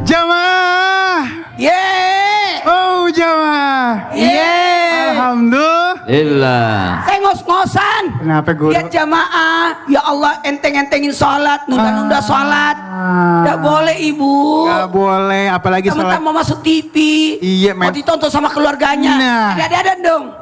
Jamaah. Yeay. Oh jamaah. Yeay. Alhamdulillah. Saya ngos-ngosan. Kenapa guru? Lihat jamaah. Ya Allah, enteng-entengin sholat, nunda-nunda sholat. Gak boleh ibu. Gak boleh, apalagi sholat. Teman-teman mau masuk TV. Iya, mau ditonton sama keluarganya. Nah. Ada dong.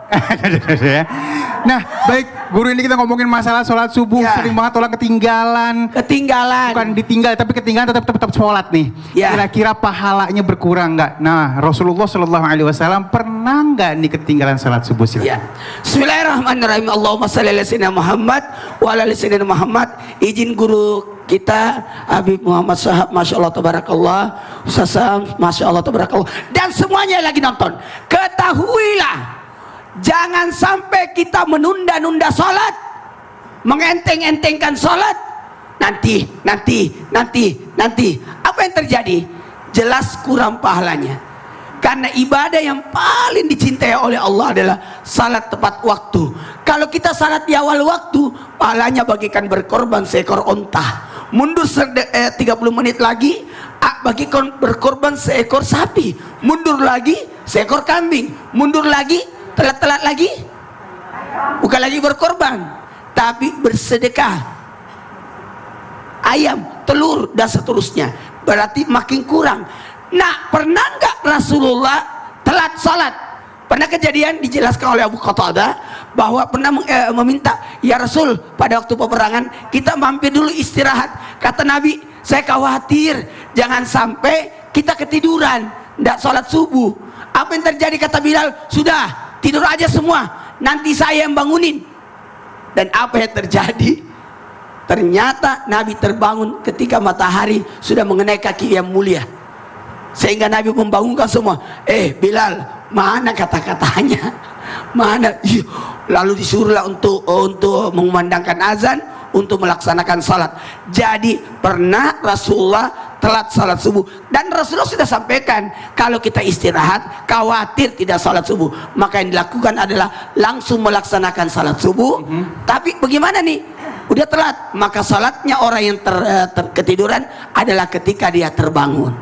Nah, baik guru, ini kita ngomongin masalah sholat subuh. Ya. Sering banget orang ketinggalan. Bukan ditinggal, tapi ketinggalan tetap sholat nih. Ya. Kira-kira pahalanya berkurang nggak? Nah, Rasulullah Shallallahu Alaihi Wasallam pernah nggak nih ketinggalan sholat subuh? Ya. Bismillahirrahmanirrahim. Allahumma shalli ala sayyidina Muhammad wa ala ali sayyidina Muhammad. Izin guru kita Habib Muhammad Sahab, Masya Allah Tabarakallah, Ustaz Sam, Masya Allah Tabarakallah, dan semuanya yang lagi nonton, ketahuilah jangan sampai kita menunda-nunda sholat, mengenteng-entengkan sholat. Nanti apa yang terjadi? Jelas kurang pahalanya. Karena ibadah yang paling dicintai oleh Allah adalah salat tepat waktu. Kalau kita salat di awal waktu, pahalanya bagikan berkorban seekor onta. Mundur 30 menit lagi, bagikan berkorban seekor sapi. Mundur lagi, seekor kambing. Mundur lagi, telat-telat lagi, bukan lagi berkorban, tapi bersedekah. Ayam, telur, dan seterusnya. Berarti makin kurang. Nah, pernah nggak Rasulullah telat salat? Pernah kejadian dijelaskan oleh Abu Qatadah bahwa pernah meminta, ya Rasul, pada waktu peperangan kita mampir dulu istirahat. Kata Nabi, saya khawatir jangan sampai kita ketiduran, nggak salat subuh. Apa yang terjadi? Kata Bilal, sudah tidur aja semua, nanti saya yang bangunin. Dan apa yang terjadi? Ternyata Nabi terbangun ketika matahari sudah mengenai kaki yang mulia, sehingga Nabi membangunkan semua. Bilal, mana kata-katanya? Mana? Lalu disuruhlah untuk mengumandangkan azan, untuk melaksanakan salat. Jadi pernah Rasulullah telat salat subuh, dan Rasulullah sudah sampaikan kalau kita istirahat khawatir tidak salat subuh, maka yang dilakukan adalah langsung melaksanakan salat subuh. Tapi bagaimana nih? Udah telat, maka salatnya orang yang ketiduran adalah ketika dia terbangun.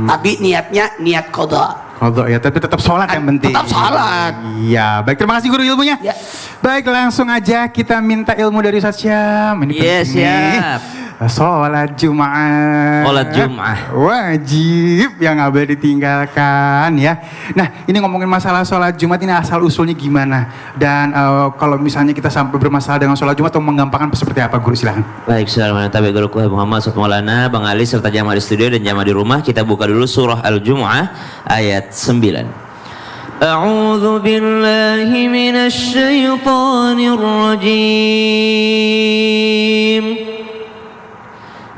Tapi niatnya niat qadha. Qadha ya, tapi tetap sholat yang penting. Tetap sholat. Iya, baik, terima kasih guru ilmunya. Ya. Baik, langsung aja kita minta ilmu dari Ustaz Syam. Ini Yes, penting nih. siap. Sholat Jumat. Sholat Jumat. Wajib yang nggak boleh ditinggalkan ya. Nah, ini ngomongin masalah sholat Jumat, ini asal usulnya gimana? Dan kalau misalnya kita sampai bermasalah dengan sholat Jumat atau menggampangkan seperti apa, guru, silahkan. Baik, Assalamualaikum warahmatullahi wabarakatuh. Muhammad Sofyan Maulana, Bang Ali serta jamaah di studio dan jamaah di rumah. Kita buka dulu surah Al-Jumu'ah ayat 9. A'udzu billahi minasy syaithanir rajim.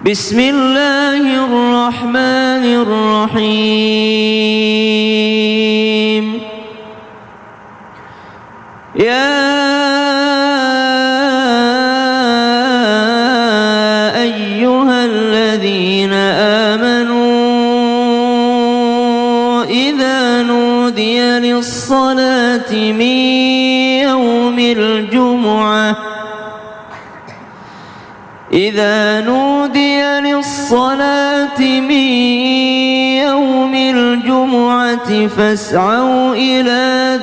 Bismillahirrahmanirrahim. Ya ayyuhalladzina amanu idza nudiya lis-salati min yaumil jumu'ah إذا نودي للصلاة من يوم الجمعة فاسعوا إلى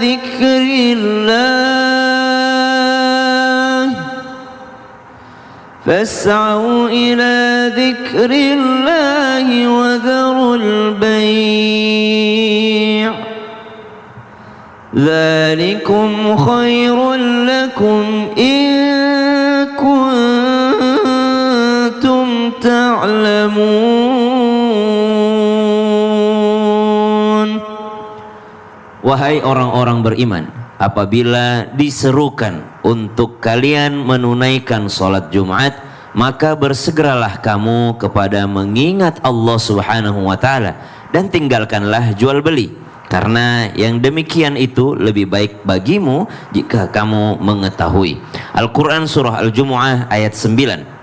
ذكر الله وذروا البيع ذلكم خير لكم إن كنتم ta'lamun. Wahai orang-orang beriman, apabila diserukan untuk kalian menunaikan sholat Jumat, maka bersegeralah kamu kepada mengingat Allah Subhanahu wa ta'ala, dan tinggalkanlah jual beli, karena yang demikian itu lebih baik bagimu jika kamu mengetahui. Al-Quran surah Al-Jumu'ah ayat 9.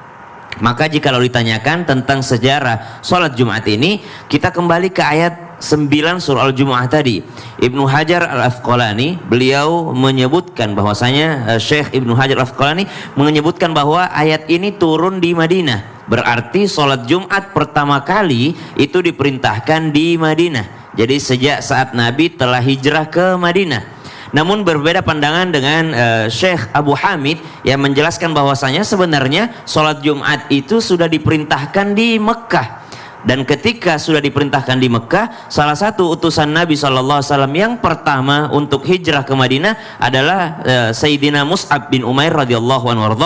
Maka jika ditanyakan tentang sejarah sholat Jumat ini, kita kembali ke ayat 9 surah Al-Jumu'ah tadi. Ibnu Hajar Al-Asqalani, beliau menyebutkan bahwasanya Syekh Ibnu Hajar Al-Asqalani menyebutkan bahwa ayat ini turun di Madinah. Berarti sholat Jumat pertama kali itu diperintahkan di Madinah. Jadi sejak saat Nabi telah hijrah ke Madinah. Namun berbeda pandangan dengan Syekh Abu Hamid yang menjelaskan bahwasanya sebenarnya sholat Jumat itu sudah diperintahkan di Mekah. Dan ketika sudah diperintahkan di Mekah, salah satu utusan Nabi SAW yang pertama untuk hijrah ke Madinah adalah Sayyidina Mus'ab bin Umair radhiyallahu anhu.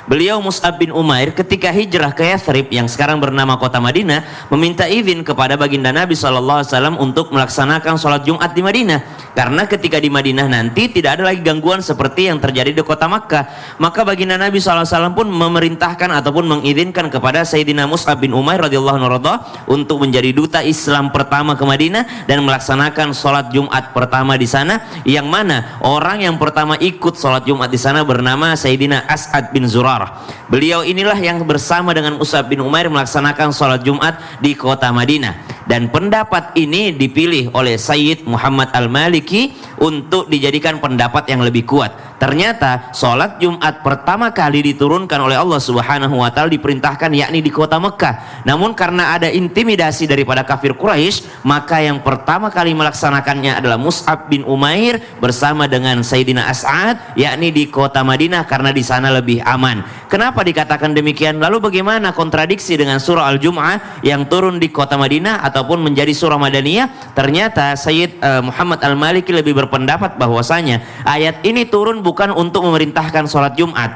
Beliau Mus'ab bin Umair ketika hijrah ke Yathrib yang sekarang bernama kota Madinah, meminta izin kepada baginda Nabi SAW untuk melaksanakan sholat Jumat di Madinah. Karena ketika di Madinah nanti tidak ada lagi gangguan seperti yang terjadi di kota Makkah. Maka baginda Nabi SAW pun memerintahkan ataupun mengizinkan kepada Sayyidina Mus'ab bin Umair radhiyallahu anhu untuk menjadi duta Islam pertama ke Madinah dan melaksanakan sholat Jumat pertama di sana, yang mana orang yang pertama ikut sholat Jumat di sana bernama Sayyidina As'ad bin Zurarah. Beliau inilah yang bersama dengan Mus'ab bin Umair melaksanakan sholat Jumat di kota Madinah. Dan pendapat ini dipilih oleh Sayyid Muhammad Al-Maliki untuk dijadikan pendapat yang lebih kuat. Ternyata sholat Jumat pertama kali diturunkan oleh Allah Subhanahu wa Ta'ala diperintahkan yakni di kota Mekah. Namun karena ada intimidasi daripada kafir Quraisy, maka yang pertama kali melaksanakannya adalah Mus'ab bin Umair bersama dengan Sayyidina As'ad yakni di kota Madinah, karena di sana lebih aman. Kenapa dikatakan demikian? Lalu bagaimana kontradiksi dengan surah Al-Jum'ah yang turun di kota Madinah ataupun menjadi surah Madaniyah? Ternyata Sayyid Muhammad Al-Maliki lebih berpendapat bahwasanya ayat ini turun bukan untuk memerintahkan sholat Jumat,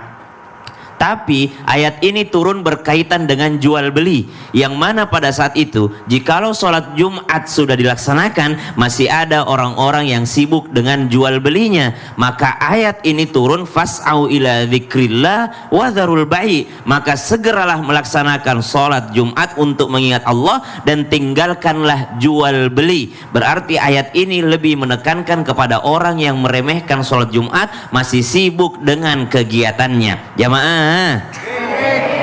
tapi ayat ini turun berkaitan dengan jual beli, yang mana pada saat itu jikalau sholat Jumat sudah dilaksanakan masih ada orang-orang yang sibuk dengan jual belinya, maka ayat ini turun fas'au ila dzikrillah wa dzarul bai', maka segeralah melaksanakan sholat Jumat untuk mengingat Allah dan tinggalkanlah jual beli. Berarti ayat ini lebih menekankan kepada orang yang meremehkan sholat Jumat masih sibuk dengan kegiatannya. Jamaah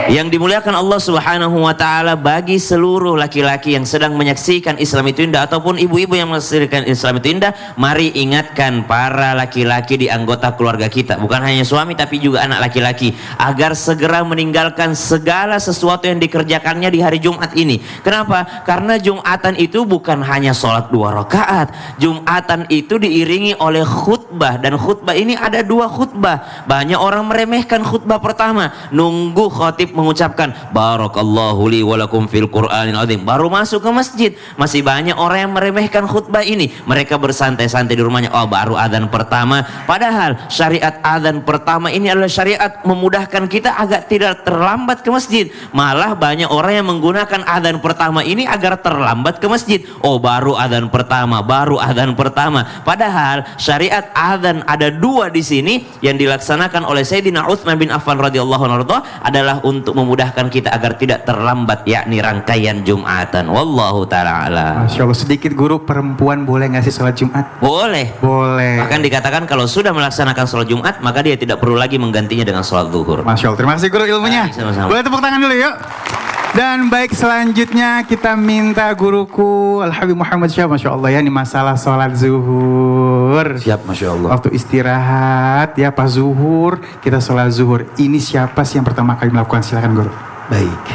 yang dimuliakan Allah Subhanahu wa Ta'ala, bagi seluruh laki-laki yang sedang menyaksikan Islam itu indah ataupun ibu-ibu yang menyaksikan Islam itu indah, mari ingatkan para laki-laki di anggota keluarga kita, bukan hanya suami tapi juga anak laki-laki, agar segera meninggalkan segala sesuatu yang dikerjakannya di hari Jumat ini. Kenapa? Karena Jumatan itu bukan hanya sholat 2 rakaat. Jumatan itu diiringi oleh khutbah, dan khutbah ini ada 2 khutbah. Banyak orang meremehkan khutbah pertama, nunggu khatib mengucapkan barakallahu li walakum fil Qur'anil azim baru masuk ke masjid. Masih banyak orang yang meremehkan khutbah ini. Mereka bersantai-santai di rumahnya, oh baru adzan pertama. Padahal syariat adzan pertama ini adalah syariat memudahkan kita agar tidak terlambat ke masjid. Malah banyak orang yang menggunakan adzan pertama ini agar terlambat ke masjid. Oh baru adzan pertama, baru adzan pertama. Padahal syariat adzan ada 2 di sini yang dilaksanakan oleh Sayyidina Utsman bin Affan radhiyallahu anhu adalah untuk memudahkan kita agar tidak terlambat, yakni rangkaian Jumatan. Wallahu ta'ala a'lam. Masya Allah. Sedikit guru, perempuan boleh nggak sih sholat Jumat? Boleh. Boleh. Bahkan dikatakan kalau sudah melaksanakan sholat Jumat maka dia tidak perlu lagi menggantinya dengan sholat zuhur. Masya Allah. Terima kasih guru ilmunya. Sama-sama. Boleh tepuk tangan dulu yuk. Dan baik, selanjutnya kita minta guruku Al-Habib Muhammad Syah, Masya Allah ya, ini masalah sholat zuhur. Siap, Masya Allah. Waktu istirahat ya pas zuhur, kita sholat zuhur. Ini siapa sih yang pertama kali melakukan? Silakan guru. Baik.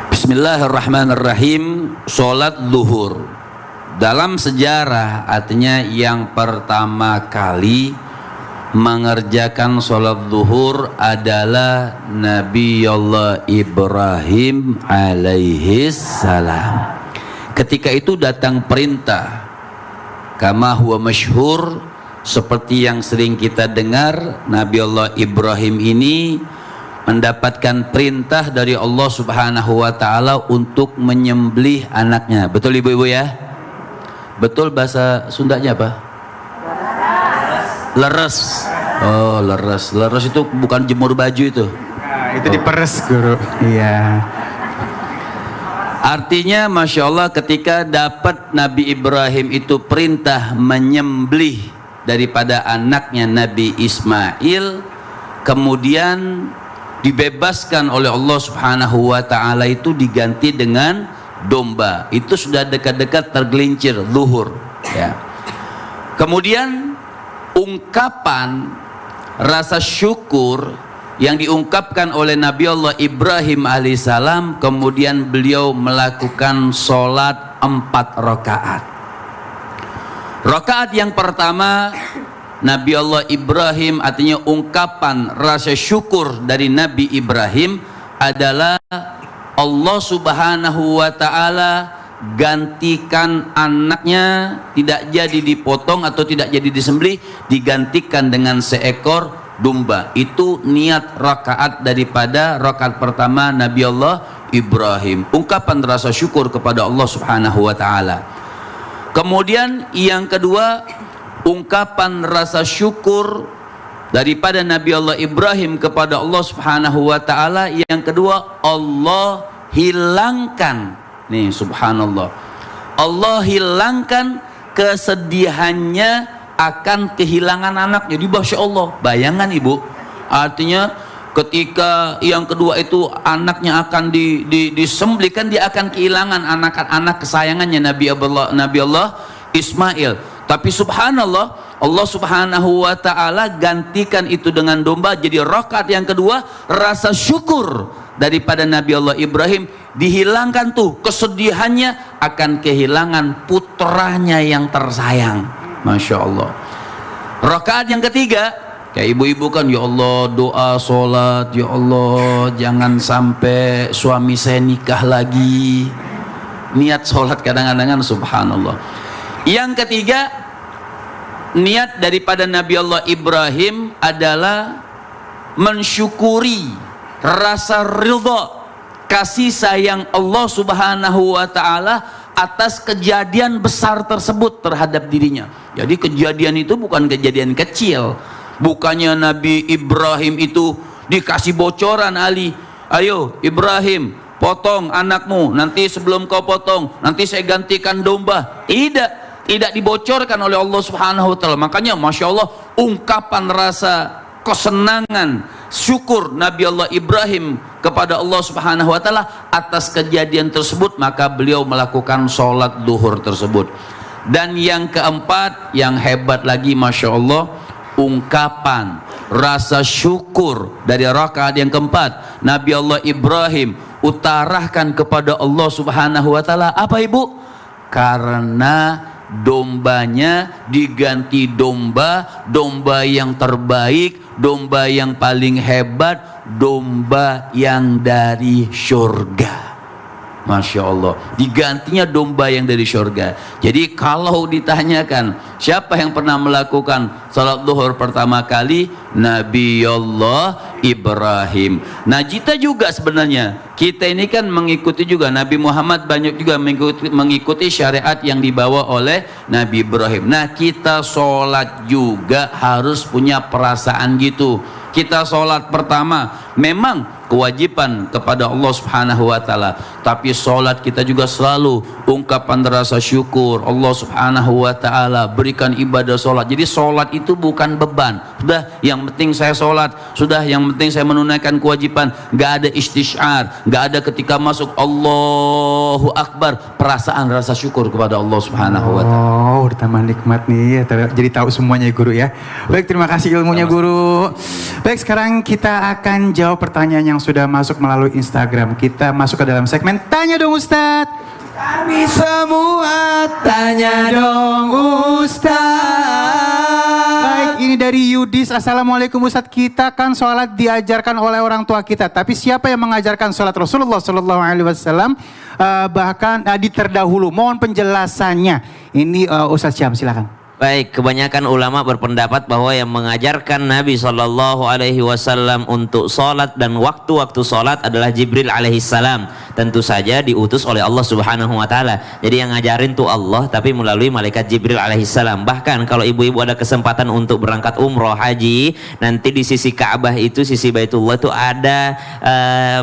Bismillahirrahmanirrahim. Sholat zuhur dalam sejarah artinya yang pertama kali mengerjakan sholat zuhur adalah Nabi Allah Ibrahim alaihi salam. Ketika itu datang perintah, kama huwa masyhur, seperti yang sering kita dengar, Nabi Allah Ibrahim ini mendapatkan perintah dari Allah Subhanahu wa Ta'ala untuk menyembelih anaknya. Betul ibu-ibu ya? Betul, bahasa Sundanya apa? Leres. Oh, leres. Leres itu bukan jemur baju itu. Nah, itu diperes guru. Iya. Artinya Masya Allah, ketika dapat Nabi Ibrahim itu perintah menyembelih daripada anaknya Nabi Ismail, kemudian dibebaskan oleh Allah Subhanahu wa Ta'ala, itu diganti dengan domba. Itu sudah dekat-dekat tergelincir zuhur ya. Kemudian ungkapan rasa syukur yang diungkapkan oleh Nabi Allah Ibrahim alaihissalam, kemudian beliau melakukan sholat 4 rakaat. Rakaat yang pertama, Nabi Allah Ibrahim, artinya ungkapan rasa syukur dari Nabi Ibrahim adalah Allah subhanahu wa ta'ala gantikan anaknya, tidak jadi dipotong atau tidak jadi disembelih, digantikan dengan seekor domba. Itu niat rakaat daripada rakaat pertama Nabi Allah Ibrahim, ungkapan rasa syukur kepada Allah subhanahu wa ta'ala. Kemudian yang kedua, ungkapan rasa syukur daripada Nabi Allah Ibrahim kepada Allah subhanahu wa ta'ala. Yang kedua, Allah hilangkan, nih subhanallah, Allah hilangkan kesedihannya akan kehilangan anaknya. Jadi Masya Allah, bayangan ibu, artinya ketika yang kedua itu anaknya akan disembelih, kan dia akan kehilangan anak kesayangannya Nabi Allah Ismail. Tapi subhanallah, Allah subhanahu wa ta'ala gantikan itu dengan domba. Jadi rakaat yang kedua, rasa syukur daripada Nabi Allah Ibrahim dihilangkan tuh kesedihannya akan kehilangan putranya yang tersayang. Masya Allah. Rakaat yang ketiga, kayak ibu-ibu kan, ya Allah doa sholat, ya Allah jangan sampai suami saya nikah lagi. Niat sholat kadang-kadang subhanallah. Yang ketiga, niat daripada Nabi Allah Ibrahim adalah mensyukuri rasa ridha, kasih sayang Allah subhanahu wa ta'ala atas kejadian besar tersebut terhadap dirinya. Jadi kejadian itu bukan kejadian kecil. Bukannya Nabi Ibrahim itu dikasih bocoran, Ali, ayo Ibrahim potong anakmu, nanti sebelum kau potong nanti saya gantikan domba. Tidak dibocorkan oleh Allah subhanahu wa ta'ala. Makanya Masya Allah, ungkapan rasa kesenangan syukur Nabi Allah Ibrahim kepada Allah subhanahu wa ta'ala atas kejadian tersebut, maka beliau melakukan sholat duhur tersebut. Dan yang keempat, yang hebat lagi Masya Allah, ungkapan rasa syukur dari rakaat yang keempat, Nabi Allah Ibrahim utarakan kepada Allah subhanahu wa ta'ala, apa ibu? Karena dombanya diganti domba yang terbaik, domba yang paling hebat, domba yang dari surga. Masya Allah, digantinya domba yang dari surga. Jadi kalau ditanyakan siapa yang pernah melakukan salat zuhur pertama kali, Nabi Allah Ibrahim. Nah kita juga sebenarnya, kita ini kan mengikuti juga Nabi Muhammad, banyak juga mengikuti syariat yang dibawa oleh Nabi Ibrahim. Nah kita sholat juga harus punya perasaan gitu. Kita sholat pertama memang kewajiban kepada Allah subhanahu wa ta'ala, tapi sholat kita juga selalu ungkapan rasa syukur Allah subhanahu wa ta'ala, berikan ibadah sholat. Jadi sholat itu bukan beban, sudah yang penting saya sholat, sudah yang penting saya menunaikan kewajiban, gak ada istisyar, gak ada ketika masuk Allahu Akbar perasaan rasa syukur kepada Allah subhanahu wa ta'ala. Oh, ditambah nikmat nih, jadi tahu semuanya guru ya. Baik, terima kasih ilmunya guru. Baik, sekarang kita akan jawab pertanyaan yang sudah masuk melalui Instagram. Kita masuk ke dalam segmen Tanya Dong Ustadz. Kami semua tanya dong Ustadz. Baik, ini dari Yudis. Assalamualaikum Ustadz. Kita kan sholat diajarkan oleh orang tua kita, tapi siapa yang mengajarkan sholat Rasulullah Sallallahu Alaihi Wasallam bahkan di terdahulu? Mohon penjelasannya. Ini Ustadz Syam, silakan. Baik, kebanyakan ulama berpendapat bahwa yang mengajarkan Nabi Shallallahu Alaihi Wasallam untuk sholat dan waktu-waktu sholat adalah Jibril alaihissalam. Tentu saja diutus oleh Allah Subhanahu Wa Taala. Jadi yang ngajarin tuh Allah, tapi melalui malaikat Jibril alaihissalam. Bahkan kalau ibu-ibu ada kesempatan untuk berangkat umroh haji, nanti di sisi Ka'bah itu, sisi Baitullah itu ada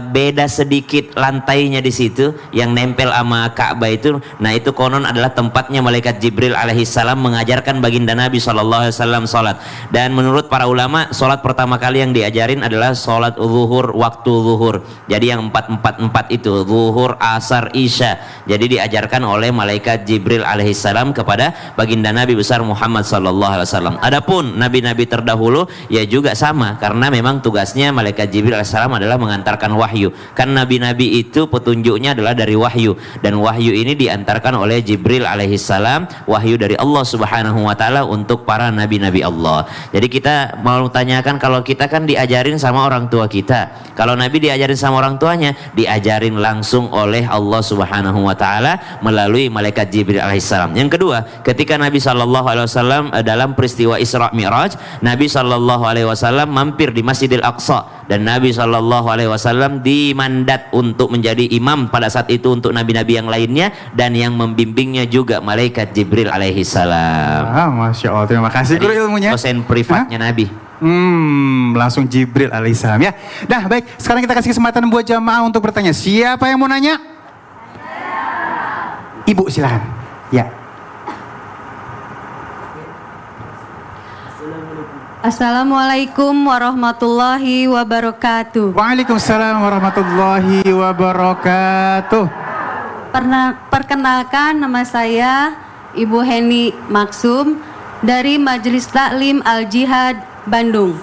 beda sedikit lantainya di situ yang nempel sama Ka'bah itu. Nah itu konon adalah tempatnya malaikat Jibril alaihissalam mengajarkan mengajarkan baginda Nabi SAW sholat. Dan menurut para ulama, sholat pertama kali yang diajarin adalah sholat zuhur, waktu zuhur. Jadi yang 4-4-4 itu, zuhur, asar, isya. Jadi diajarkan oleh malaikat Jibril alaihissalam kepada baginda Nabi besar Muhammad SAW. Adapun nabi-nabi terdahulu ya juga sama, karena memang tugasnya malaikat Jibril alaihissalam adalah mengantarkan wahyu. Kan nabi-nabi itu petunjuknya adalah dari wahyu, dan wahyu ini diantarkan oleh Jibril alaihissalam, wahyu dari Allah subhanahu wa ta'ala untuk para nabi-nabi Allah. Jadi kita mau tanyakan, kalau kita kan diajarin sama orang tua kita, kalau Nabi diajarin sama orang tuanya, diajarin langsung oleh Allah subhanahu wa ta'ala melalui malaikat Jibril alaihissalam. Yang kedua, ketika Nabi SAW dalam peristiwa Isra Mi'raj, Nabi SAW mampir di Masjidil Aqsa, dan Nabi SAW dimandat untuk menjadi imam pada saat itu untuk nabi-nabi yang lainnya, dan yang membimbingnya juga malaikat Jibril alaihissalam. Masya Allah, terima kasih guru ilmunya. Dosen privatnya Nabi. Langsung Jibril alaihissalam ya. Nah baik, sekarang kita kasih kesempatan buat jamaah untuk bertanya. Siapa yang mau nanya? Ibu silakan. Ya. Assalamualaikum warahmatullahi wabarakatuh. Waalaikumsalam warahmatullahi wabarakatuh. Perkenalkan, nama saya Ibu Heni Maksum dari Majelis Taklim Al-Jihad Bandung.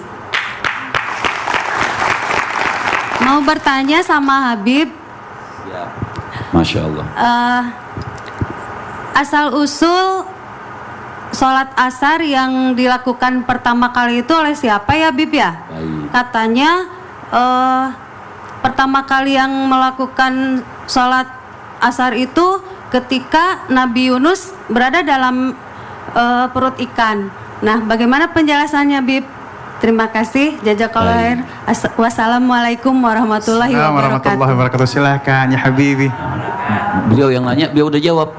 Mau bertanya sama Habib. Masya Allah. Asal usul sholat asar yang dilakukan pertama kali itu oleh siapa ya Habib ya? Baik. Katanya pertama kali yang melakukan sholat asar itu ketika Nabi Yunus berada dalam perut ikan. Nah, bagaimana penjelasannya Bib? Terima kasih. Jazakallahu khair. Wassalamualaikum warahmatullahi wabarakatuh. Warahmatullahi wabarakatuh. Silakan ya Habibi. Beliau yang nanya, beliau udah jawab.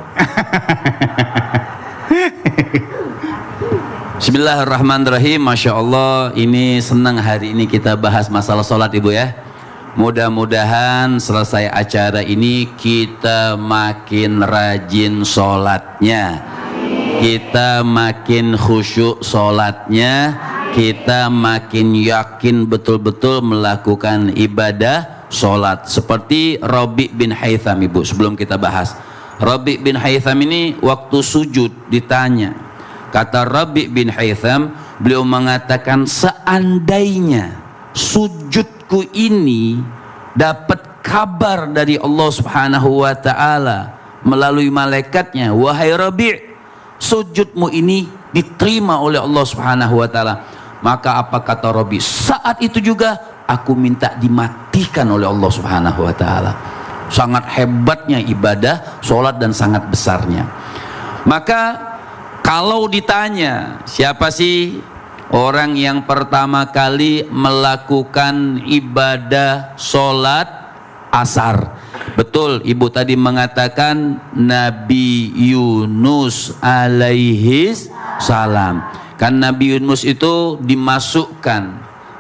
Bismillahirrahmanirrahim. Masya Allah, ini senang hari ini kita bahas masalah sholat Ibu ya. Mudah-mudahan selesai acara ini kita makin rajin sholatnya, kita makin khusyuk sholatnya, kita makin yakin betul-betul melakukan ibadah sholat. Seperti Rabi' bin Haytham Ibu, sebelum kita bahas, Rabi' bin Haytham ini waktu sujud ditanya, kata Rabi' bin Haytham, beliau mengatakan, seandainya sujudku ini dapat kabar dari Allah Subhanahu wa ta'ala melalui malaikatnya, wahai Rabi', sujudmu ini diterima oleh Allah Subhanahu wa ta'ala, maka apa kata Rabi', saat itu juga aku minta dimatikan oleh Allah Subhanahu wa ta'ala. Sangat hebatnya ibadah sholat dan sangat besarnya. Maka kalau ditanya siapa sih orang yang pertama kali melakukan ibadah sholat asar, betul Ibu tadi mengatakan Nabi Yunus alaihis salam. Kan Nabi Yunus itu dimasukkan,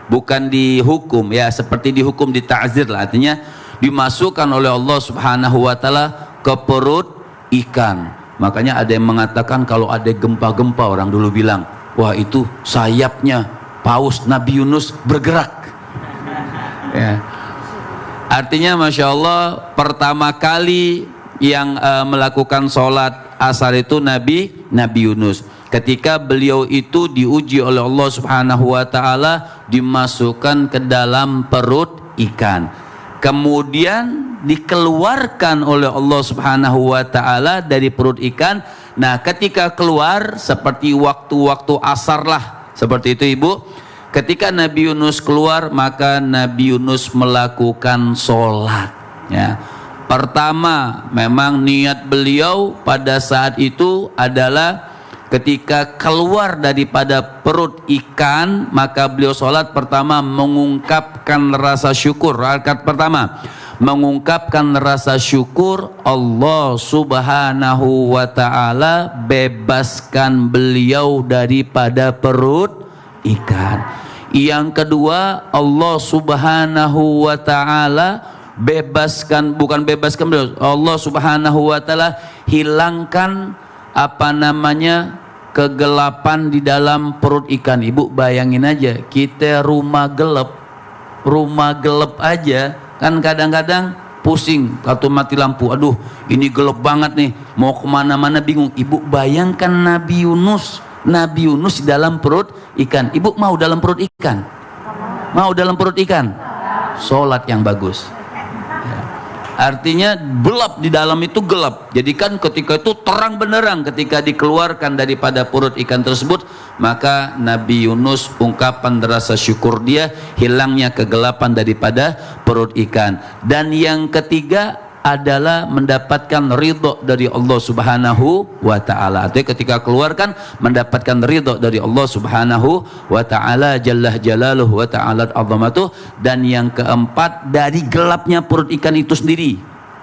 bukan dihukum ya, seperti dihukum di ta'zir lah, artinya dimasukkan oleh Allah Subhanahu wa ta'ala ke perut ikan. Makanya ada yang mengatakan kalau ada gempa-gempa, orang dulu bilang, wah itu sayapnya paus Nabi Yunus bergerak ya. Artinya Masya Allah, pertama kali yang melakukan sholat asar itu Nabi Yunus. Ketika beliau itu diuji oleh Allah Subhanahu wa ta'ala, dimasukkan ke dalam perut ikan, kemudian dikeluarkan oleh Allah Subhanahu wa ta'ala dari perut ikan. Nah ketika keluar seperti waktu-waktu asar lah, seperti itu Ibu. Ketika Nabi Yunus keluar, maka Nabi Yunus melakukan sholat ya. Pertama memang niat beliau pada saat itu adalah ketika keluar daripada perut ikan, maka beliau sholat pertama mengungkapkan rasa syukur. Rakaat pertama mengungkapkan rasa syukur Allah Subhanahu wa ta'ala bebaskan beliau daripada perut ikan. Yang kedua, Allah Subhanahu wa ta'ala bukan bebaskan beliau, Allah Subhanahu wa ta'ala hilangkan apa namanya kegelapan di dalam perut ikan. Ibu bayangin aja, kita rumah gelap aja kan kadang-kadang pusing atau mati lampu. Aduh, ini gelap banget nih, mau kemana-mana bingung. Ibu bayangkan Nabi Yunus di dalam perut ikan. Ibu mau dalam perut ikan? Mau dalam perut ikan? Sholat yang bagus. Artinya gelap di dalam itu gelap. Jadi kan ketika itu terang benderang ketika dikeluarkan daripada perut ikan tersebut, maka Nabi Yunus ungkapan rasa syukur dia hilangnya kegelapan daripada perut ikan. Dan yang ketiga adalah mendapatkan ridho dari Allah Subhanahu wa taala. Artinya ketika keluarkan mendapatkan ridho dari Allah Subhanahu wa taala jalla jalaluhu wa ta'ala azamatuh. Dan yang keempat dari gelapnya perut ikan itu sendiri,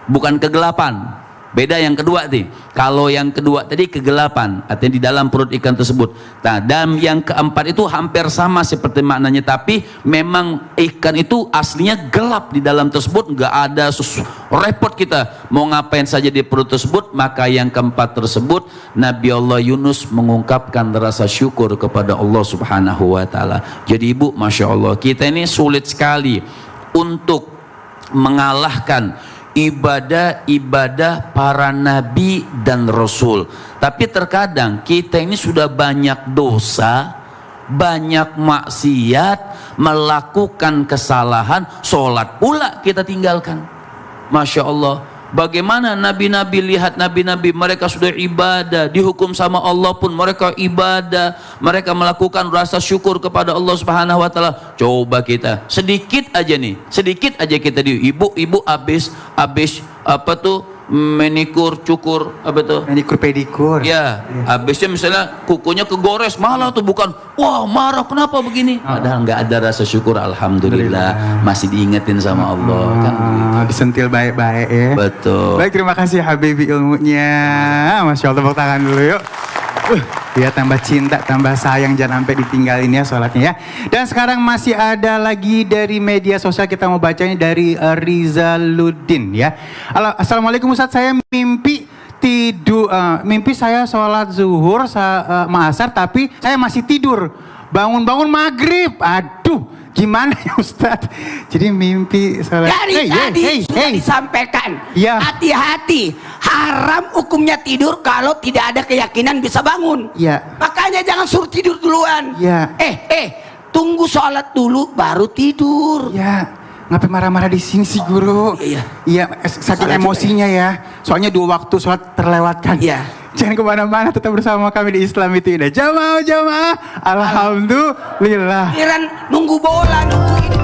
bukan kegelapan. Beda yang kedua nih. Kalau yang kedua tadi kegelapan, artinya di dalam perut ikan tersebut. Nah, dan yang keempat itu hampir sama seperti maknanya, tapi memang ikan itu aslinya gelap di dalam tersebut, nggak ada repot kita mau ngapain saja di perut tersebut. Maka yang keempat tersebut Nabi Allah Yunus mengungkapkan rasa syukur kepada Allah Subhanahu wa taala. Jadi Ibu, Masya Allah, kita ini sulit sekali untuk mengalahkan ibadah-ibadah para nabi dan rasul. Tapi terkadang kita ini sudah banyak dosa, banyak maksiat, melakukan kesalahan, sholat pula kita tinggalkan. Masya Allah, bagaimana nabi-nabi, lihat nabi-nabi mereka sudah ibadah, dihukum sama Allah pun mereka ibadah, mereka melakukan rasa syukur kepada Allah Subhanahu wa taala. Coba kita sedikit aja kita ibu-ibu habis apa tuh menikur, cukur, apa tuh? Manikur pedikur. Ya, habisnya misalnya kukunya kegores, malah tuh bukan, wah marah kenapa begini? Padahal nggak ada rasa syukur, alhamdulillah masih diingetin sama Allah kan begitu. Disentil baik-baik ya. Betul. Baik, terima kasih Habibi ilmunya. Masya Allah, tepuk tangan dulu yuk. Ya, tambah cinta, tambah sayang, jangan sampai ditinggalin ya sholatnya ya. Dan sekarang masih ada lagi dari media sosial, kita mau baca ini dari Rizaluddin ya. Assalamualaikum Ustaz, saya mimpi saya sholat zuhur ma'asar tapi saya masih tidur. Bangun-bangun maghrib. Aduh, gimana ya Ustaz? Jadi mimpi sholat. Dari tadi sudah disampaikan. Ya. Hati-hati, haram hukumnya tidur kalau tidak ada keyakinan bisa bangun. Ya. Makanya jangan suruh tidur duluan. Ya. Tunggu sholat dulu baru tidur. Ya, ngapain marah-marah di sini sih guru? Iya, saking emosinya ya. Soalnya 2 waktu sholat terlewatkan. Iya. Jangan kemana-mana, tetap bersama kami di Islam itu indah. Jamaah, alhamdulillah. Nunggu bola, nunggu ini.